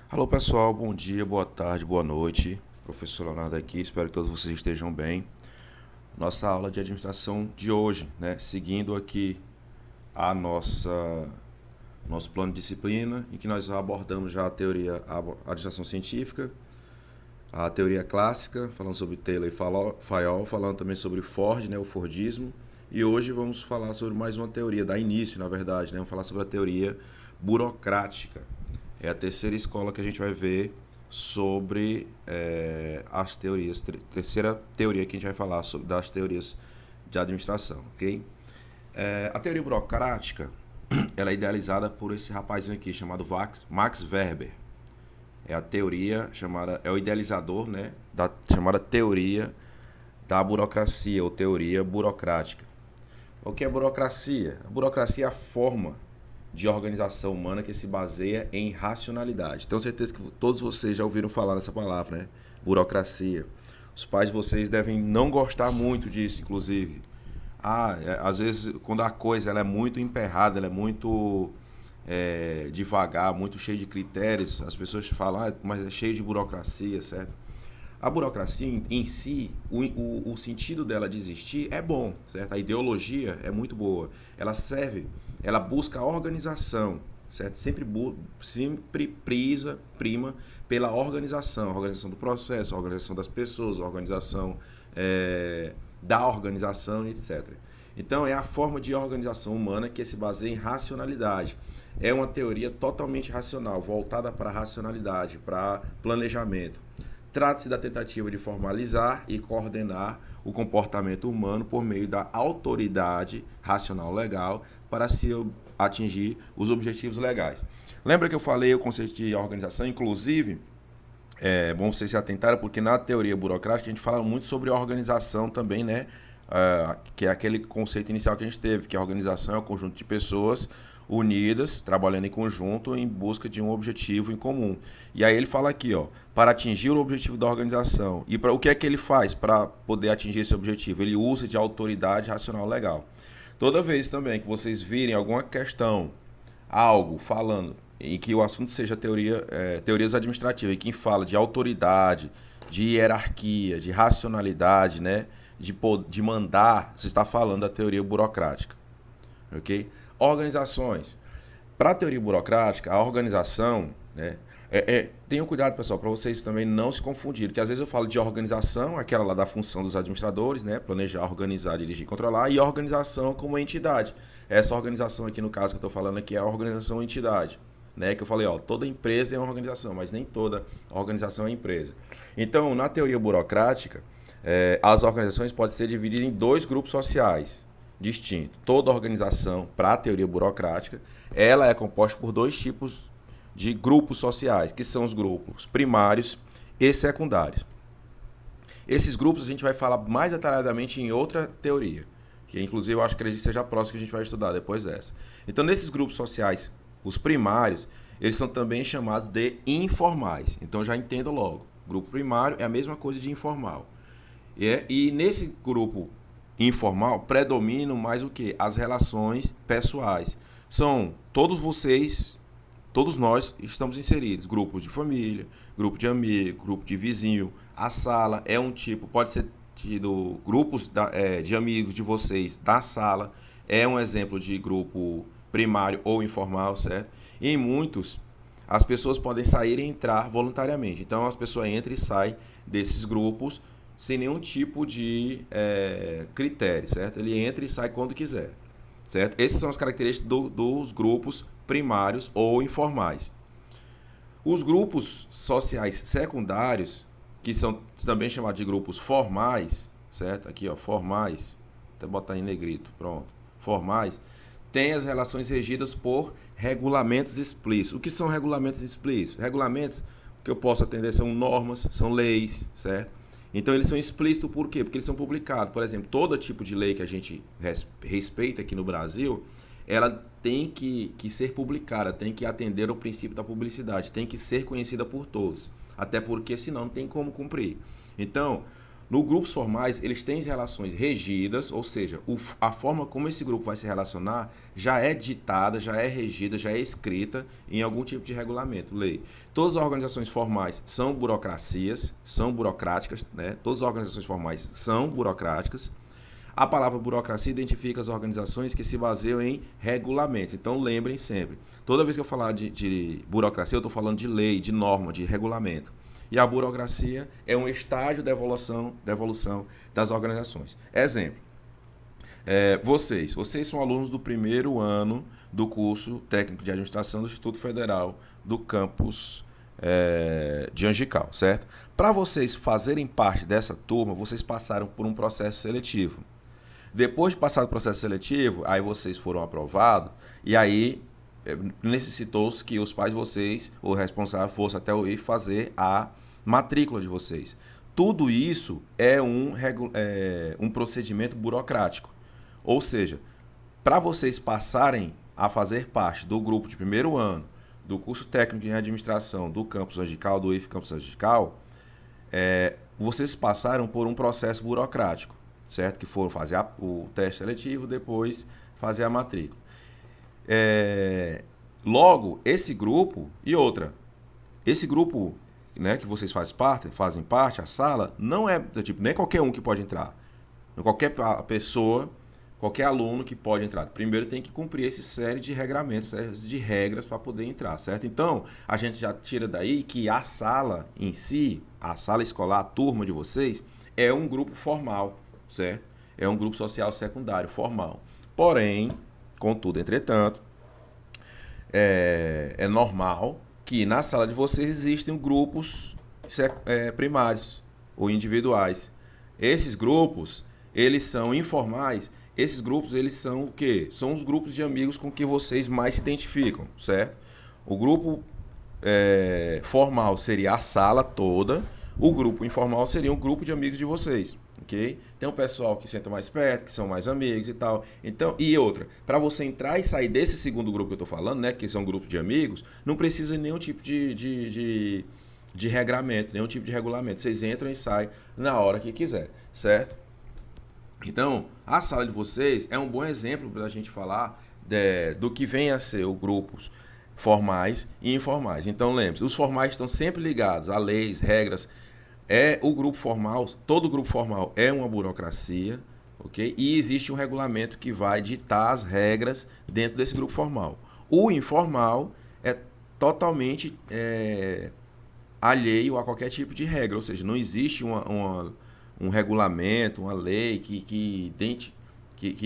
Alô pessoal, bom dia, boa tarde, boa noite. Professor Leonardo aqui, espero que todos vocês estejam bem. Nossa aula de administração de hoje, né? Seguindo aqui a nosso plano de disciplina, em que nós abordamos já a teoria, a administração científica, a teoria clássica, falando sobre Taylor e Fayol, falando também sobre Ford, né, o Fordismo. E hoje vamos falar sobre mais uma teoria, da início, na verdade, né? Vamos falar sobre a teoria burocrática. É a terceira escola que a gente vai ver sobre as teorias. Terceira teoria que a gente vai falar sobre das teorias de administração, ok? A teoria burocrática, ela é idealizada por esse rapazinho aqui chamado Max Weber. É a teoria chamada, é o idealizador, né, da chamada teoria da burocracia ou teoria burocrática. O que é burocracia? A burocracia é a forma de organização humana que se baseia em racionalidade. Tenho certeza que todos vocês já ouviram falar nessa palavra, né? Burocracia. Os pais de vocês devem não gostar muito disso, inclusive. Às vezes, quando a coisa ela é muito emperrada, ela é muito devagar, muito cheia de critérios, as pessoas falam, mas é cheio de burocracia, certo? A burocracia em si, o sentido dela de existir é bom, certo? A ideologia é muito boa. Ela serve, ela busca a organização, certo? Sempre prima pela organização, a organização do processo, a organização das pessoas, a organização da organização, etc. Então, é a forma de organização humana que se baseia em racionalidade. É uma teoria totalmente racional, voltada para a racionalidade, para planejamento. Trata-se da tentativa de formalizar e coordenar o comportamento humano por meio da autoridade racional legal para se atingir os objetivos legais. Lembra que eu falei o conceito de organização? Inclusive, é bom vocês se atentarem, porque na teoria burocrática a gente fala muito sobre organização também, né? Que é aquele conceito inicial que a gente teve, que a organização é um conjunto de pessoas unidas, trabalhando em conjunto em busca de um objetivo em comum. E aí ele fala aqui, ó, para atingir o objetivo da organização. E para o que é que ele faz para poder atingir esse objetivo? Ele usa de autoridade racional legal. Toda vez também que vocês virem alguma questão, algo falando em que o assunto seja teorias administrativas, e quem fala de autoridade, de hierarquia, de racionalidade, né, de mandar, você está falando da teoria burocrática, ok? Organizações. Para a teoria burocrática, a organização, né, tenham cuidado, pessoal, para vocês também não se confundirem, que às vezes eu falo de organização, aquela lá da função dos administradores, né, planejar, organizar, dirigir e controlar, e organização como entidade. Essa organização aqui, no caso que eu estou falando aqui, é a organização entidade. Né, que eu falei, ó, toda empresa é uma organização, mas nem toda organização é empresa. Então, na teoria burocrática, as organizações podem ser divididas em dois grupos sociais distintos. Toda organização, para a teoria burocrática, ela é composta por dois tipos de grupos sociais, que são os grupos primários e secundários. Esses grupos a gente vai falar mais detalhadamente em outra teoria, que inclusive eu acho que seja a próxima que a gente vai estudar depois dessa. Então, nesses grupos sociais, os primários, eles são também chamados de informais. Então, já entenda logo. Grupo primário é a mesma coisa de informal. E nesse grupo informal predominam mais o que? As relações pessoais. São todos vocês, todos nós estamos inseridos. Grupos de família, grupo de amigo, grupo de vizinho. A sala é um tipo, pode ser tido grupos de amigos de vocês da sala. É um exemplo de grupo primário ou informal, certo? E em muitos, as pessoas podem sair e entrar voluntariamente. Então, as pessoas entram e saem desses grupos sem nenhum tipo de critério, certo? Ele entra e sai quando quiser, certo? Essas são as características dos grupos primários ou informais. Os grupos sociais secundários, que são também chamados de grupos formais, certo? Aqui, ó, formais, até botar em negrito, pronto. Formais, têm as relações regidas por regulamentos explícitos. O que são regulamentos explícitos? Regulamentos que eu posso atender são normas, são leis, certo? Então eles são explícitos por quê? Porque eles são publicados. Por exemplo, todo tipo de lei que a gente respeita aqui no Brasil, ela tem que ser publicada, tem que atender ao princípio da publicidade, tem que ser conhecida por todos. Até porque senão não tem como cumprir. Então, No grupos formais, eles têm relações regidas, ou seja, a forma como esse grupo vai se relacionar já é ditada, já é regida, já é escrita em algum tipo de regulamento, lei. Todas as organizações formais são burocracias, são burocráticas, né? Todas as organizações formais são burocráticas. A palavra burocracia identifica as organizações que se baseiam em regulamentos. Então, lembrem sempre, toda vez que eu falar de burocracia, eu estou falando de lei, de norma, de regulamento. E a burocracia é um estágio da evolução das organizações. Exemplo, vocês são alunos do primeiro ano do curso técnico de administração do Instituto Federal do campus de Angical, certo? Para vocês fazerem parte dessa turma, vocês passaram por um processo seletivo. Depois de passar o processo seletivo, aí vocês foram aprovados, e aí necessitou-se que os pais de vocês, o responsável, fosse até o IF fazer a matrícula de vocês. Tudo isso é um procedimento burocrático. Ou seja, para vocês passarem a fazer parte do grupo de primeiro ano, do curso técnico em administração do campus Angical, do IF Campus Angical, vocês passaram por um processo burocrático, certo? Que foram fazer o teste seletivo, depois fazer a matrícula. Logo, esse grupo esse grupo, né, que vocês fazem parte, a sala, não é tipo, nem qualquer um que pode entrar. Qualquer pessoa, qualquer aluno que pode entrar. Primeiro tem que cumprir essa série de regramentos, de regras para poder entrar, certo? Então, a gente já tira daí que a sala em si, a sala escolar, a turma de vocês, é um grupo formal, certo? É um grupo social secundário, formal. Porém, contudo, entretanto, é normal que na sala de vocês existem grupos primários ou individuais. Esses grupos, eles são informais. Esses grupos, eles são o quê? São os grupos de amigos com que vocês mais se identificam, certo? O grupo formal seria a sala toda, o grupo informal seria um grupo de amigos de vocês, ok? Tem um pessoal que senta mais perto, que são mais amigos e tal. Então, e outra, para você entrar e sair desse segundo grupo que eu tô falando, né, que são grupos de amigos, não precisa de nenhum tipo de regramento, nenhum tipo de regulamento. Vocês entram e saem na hora que quiser, certo? Então, a sala de vocês é um bom exemplo para a gente falar do que vem a ser os grupos formais e informais. Então, lembre-se, os formais estão sempre ligados a leis, regras. O grupo formal, todo grupo formal é uma burocracia, ok? E existe um regulamento que vai ditar as regras dentro desse grupo formal. O informal é totalmente alheio a qualquer tipo de regra, ou seja, não existe um regulamento, uma lei que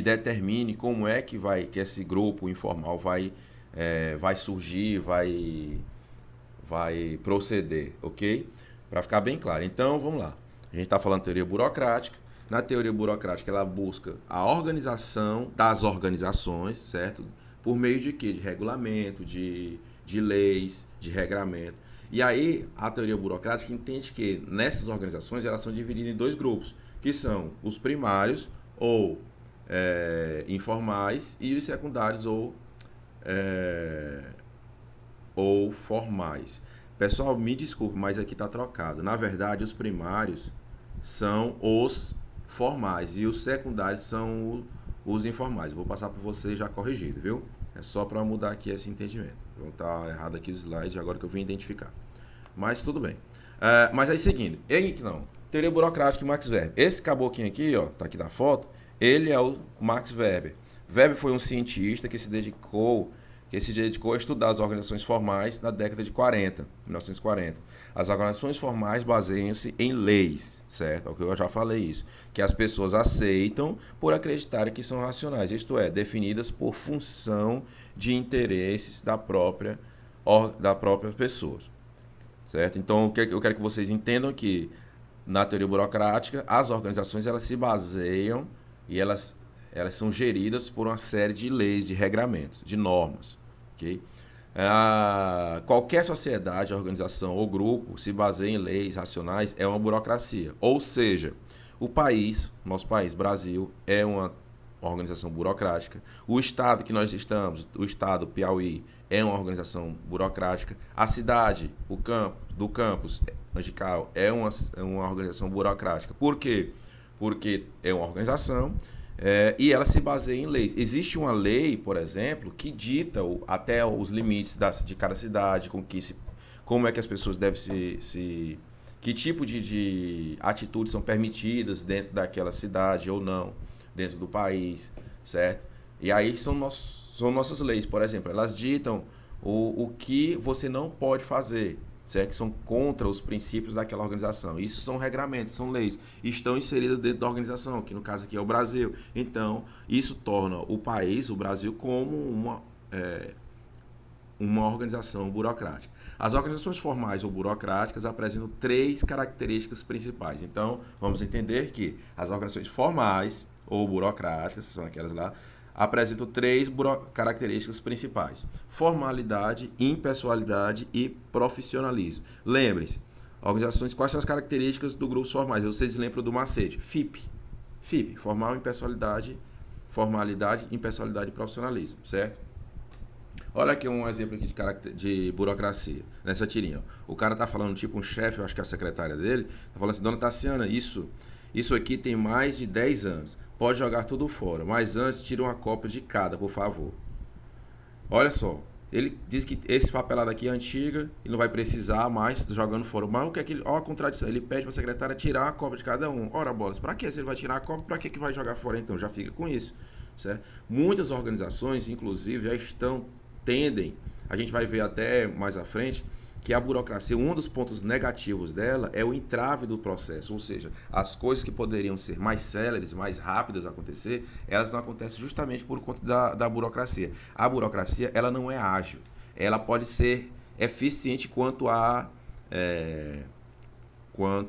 determine como é que esse grupo informal vai surgir, vai proceder, ok? Para ficar bem claro. Então, vamos lá. A gente está falando de teoria burocrática. Na teoria burocrática, ela busca a organização das organizações, certo? Por meio de quê? De regulamento, de leis, de regramento. E aí, a teoria burocrática entende que nessas organizações, elas são divididas em dois grupos, que são os primários, ou informais, e os secundários, ou formais. Pessoal, me desculpe, mas aqui está trocado. Na verdade, os primários são os formais e os secundários são os informais. Vou passar para vocês já corrigido, viu? É só para mudar aqui esse entendimento. Vou estar errado aqui os slides agora que eu vim identificar. Mas tudo bem. Mas aí, seguindo. Teoria burocrática e Max Weber. Esse caboclinho aqui, ó, tá aqui na foto, ele é o Max Weber. Weber foi um cientista que se dedicou a estudar as organizações formais na década de 1940. As organizações formais baseiam-se em leis, certo? É o que eu já falei isso. Que as pessoas aceitam por acreditarem que são racionais, isto é, definidas por função de interesses da própria pessoa, certo? Então, eu quero que vocês entendam que, na teoria burocrática, as organizações elas se baseiam e elas são geridas por uma série de leis, de regramentos, de normas. Okay? Qualquer sociedade, organização ou grupo se baseia em leis racionais, é uma burocracia. Ou seja, nosso país, Brasil, é uma organização burocrática. O estado que nós estamos, o estado Piauí, é uma organização burocrática. A cidade, do campus, Angical é uma organização burocrática. Por quê? Porque é uma organização e ela se baseia em leis. Existe uma lei, por exemplo, que dita até os limites de cada cidade, como é que as pessoas devem que tipo de atitudes são permitidas dentro daquela cidade ou não, dentro do país, certo? E aí são nossas leis, por exemplo, elas ditam o que você não pode fazer, certo? Que são contra os princípios daquela organização. Isso são regramentos, são leis, estão inseridas dentro da organização, que no caso aqui é o Brasil. Então, isso torna o país, o Brasil, como uma organização burocrática. As organizações formais ou burocráticas apresentam 3 características principais. Então, vamos entender que as organizações formais ou burocráticas, são aquelas lá, apresentam 3 características principais: formalidade, impessoalidade e profissionalismo. Lembrem-se, organizações, quais são as características do grupos formais? Vocês lembram do macete? FIP, formal, impessoalidade, formalidade, impessoalidade e profissionalismo, certo? Olha aqui um exemplo aqui de burocracia, nessa tirinha. O cara tá falando, tipo um chefe, eu acho que é a secretária dele, tá falando assim: dona Tassiana, isso aqui tem mais de 10 anos. Pode jogar tudo fora, mas antes tira uma cópia de cada, por favor. Olha só, ele diz que esse papelado aqui é antiga e não vai precisar mais jogando fora. Mas o que é que ele... Olha a contradição, ele pede para a secretária tirar a cópia de cada um. Ora, bolas, para que se ele vai tirar a cópia, para que vai jogar fora então? Já fica com isso, certo? Muitas organizações, inclusive, tendem, a gente vai ver até mais à frente, que a burocracia, um dos pontos negativos dela é o entrave do processo, ou seja, as coisas que poderiam ser mais céleres, mais rápidas a acontecer, elas não acontecem justamente por conta da burocracia. A burocracia, ela não é ágil, ela pode ser eficiente quanto a como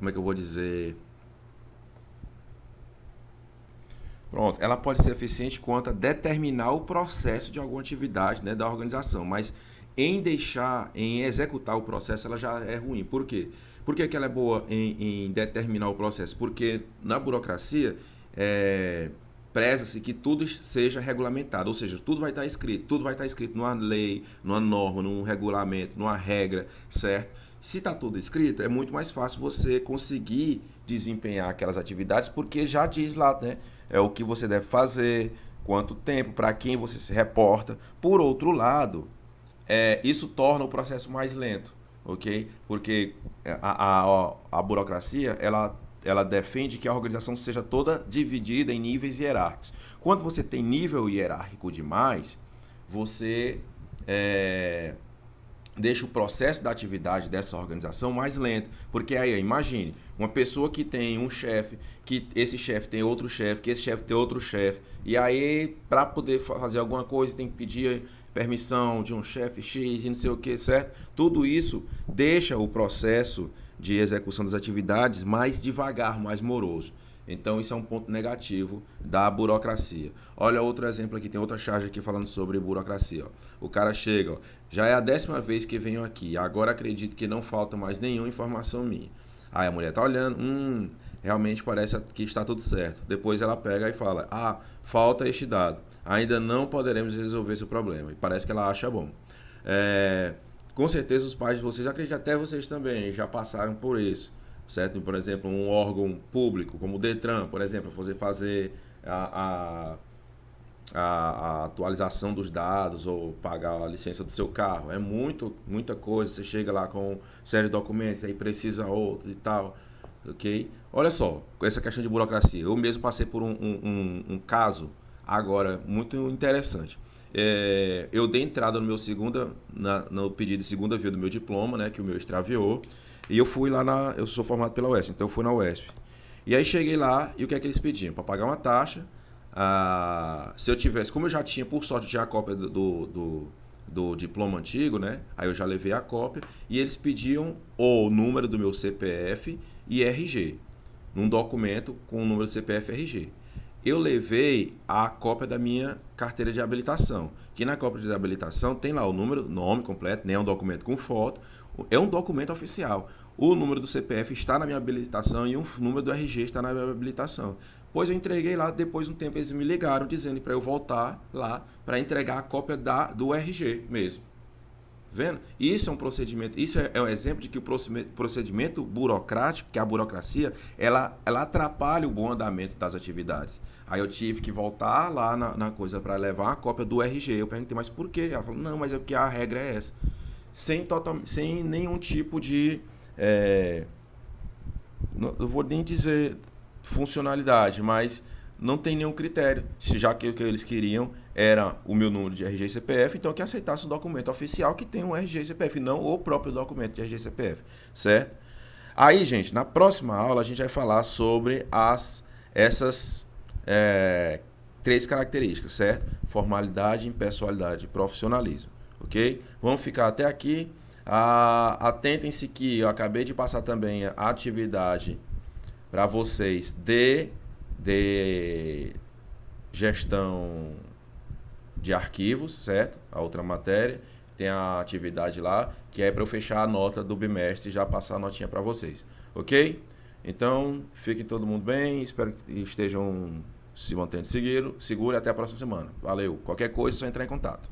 é que eu vou dizer? Pronto, ela pode ser eficiente quanto a determinar o processo de alguma atividade, né, da organização, mas em executar o processo, ela já é ruim. Por quê? Por que ela é boa em determinar o processo? Porque na burocracia preza-se que tudo seja regulamentado, ou seja, tudo vai estar escrito numa lei, numa norma, num regulamento, numa regra, certo? Se está tudo escrito, é muito mais fácil você conseguir desempenhar aquelas atividades, porque já diz lá, né? É o que você deve fazer, quanto tempo, para quem você se reporta. Por outro lado, isso torna o processo mais lento, ok? Porque a burocracia, ela defende que a organização seja toda dividida em níveis hierárquicos. Quando você tem nível hierárquico demais, você deixa o processo da atividade dessa organização mais lento. Porque aí, imagine, uma pessoa que tem um chefe, que esse chefe tem outro chefe, que esse chefe tem outro chefe, e aí, para poder fazer alguma coisa, tem que pedir permissão de um chefe X e não sei o que, certo? Tudo isso deixa o processo de execução das atividades mais devagar, mais moroso. Então, isso é um ponto negativo da burocracia. Olha outro exemplo aqui, tem outra charge aqui falando sobre burocracia. Ó. O cara chega, ó, já é a 10ª vez que venho aqui, agora acredito que não falta mais nenhuma informação minha. Aí a mulher tá olhando, realmente parece que está tudo certo. Depois ela pega e fala, falta este dado, ainda não poderemos resolver esse problema. E parece que ela acha bom. Com certeza os pais de vocês, acredito até vocês também, já passaram por isso. Certo? Por exemplo, um órgão público, como o Detran, por exemplo, fazer a atualização dos dados ou pagar a licença do seu carro. É muita coisa. Você chega lá com série de documentos, aí precisa outro e tal. Ok? Olha só, essa questão de burocracia. Eu mesmo passei por um caso agora muito interessante. Eu dei entrada no meu no pedido de segunda via do meu diploma, né, que o meu extraviou. E eu fui lá eu sou formado pela UESP, então eu fui na UESP. E aí cheguei lá, e o que é que eles pediam? Para pagar uma taxa, se eu tivesse, como eu já tinha, por sorte, já a cópia do diploma antigo, né? Aí eu já levei a cópia, e eles pediam o número do meu CPF e RG, num documento com o número do CPF e RG. Eu levei a cópia da minha carteira de habilitação, que na cópia de habilitação tem lá o número, nome completo, nem é um documento com foto, é um documento oficial. O número do CPF está na minha habilitação e o número do RG está na minha habilitação. Pois eu entreguei lá, depois de um tempo eles me ligaram dizendo para eu voltar lá para entregar a cópia do RG mesmo. Vendo? Isso é um procedimento, isso é um exemplo de que o procedimento burocrático, que a burocracia, ela atrapalha o bom andamento das atividades. Aí eu tive que voltar lá na coisa para levar uma cópia do RG. Eu perguntei, mas por quê? Ela falou, não, mas é porque a regra é essa. Sem nenhum tipo de... não, eu vou nem dizer funcionalidade, mas não tem nenhum critério. Já que o que eles queriam era o meu número de RG e CPF, então que aceitasse o documento oficial que tem um RG e CPF, não o próprio documento de RG e CPF, certo? Aí, gente, na próxima aula a gente vai falar sobre essas 3 características, certo? Formalidade, impessoalidade e profissionalismo, ok? Vamos ficar até aqui. Atentem-se que eu acabei de passar também a atividade para vocês de gestão de arquivos, certo? A outra matéria. Tem a atividade lá, que é para eu fechar a nota do bimestre e já passar a notinha para vocês, ok? Então, fiquem todo mundo bem, espero que estejam se mantendo seguro e até a próxima semana. Valeu! Qualquer coisa é só entrar em contato.